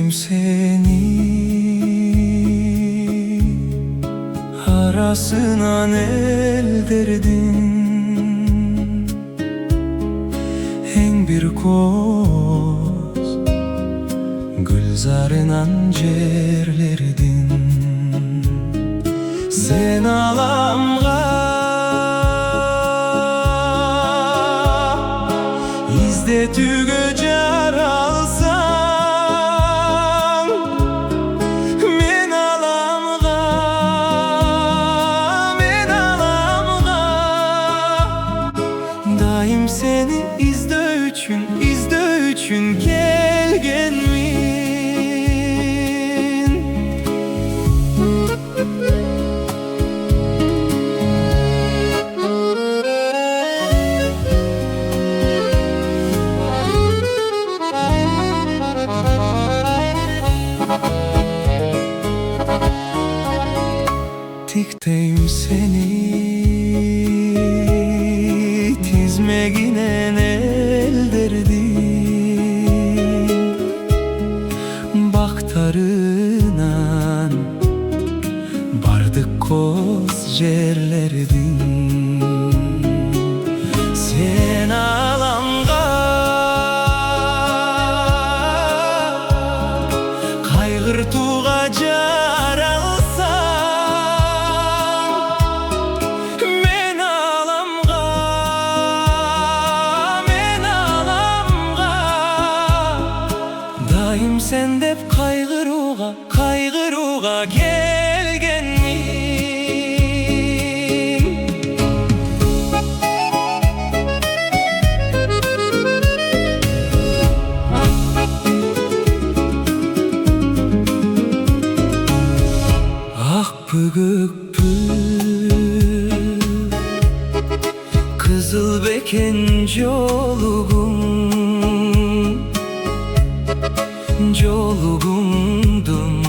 Tükteyim seni arasına el derdin en bir koz gülzarınan cerlerdin sen alamga izde tügöcer alsan men alamga daim seni izde üçün gelgenmin Tikteyim seni tizmeginen el derdin baktarınan bardık koz cerlerdin sen alamga kaygırtuğa jar alsan men alamga daim sen dep kaygıruğa gelgenmin ah pügüpü kızıl beken jolugumdum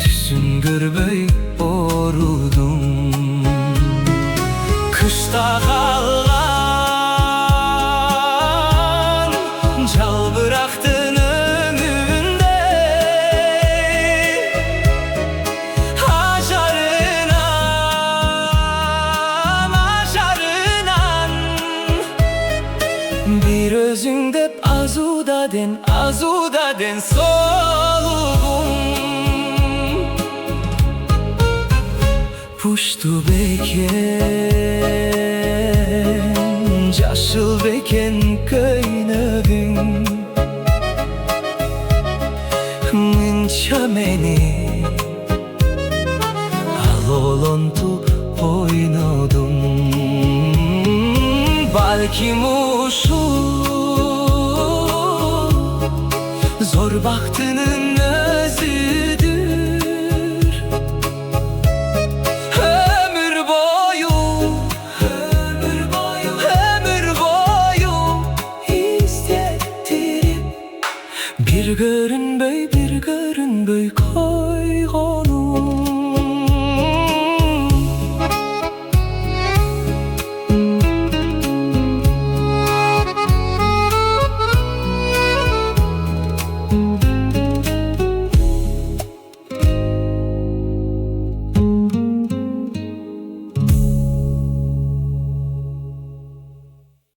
tüsün görbey orudum kışta kalgan jal bıraktın ömrümde aşarınan bir özün dep azuda den solugum puştu beken jaşıl beken köynögün mınça meni al olontu oynodum balkim uşu zor baktının özüdür ömür boyu hissettirip bir göz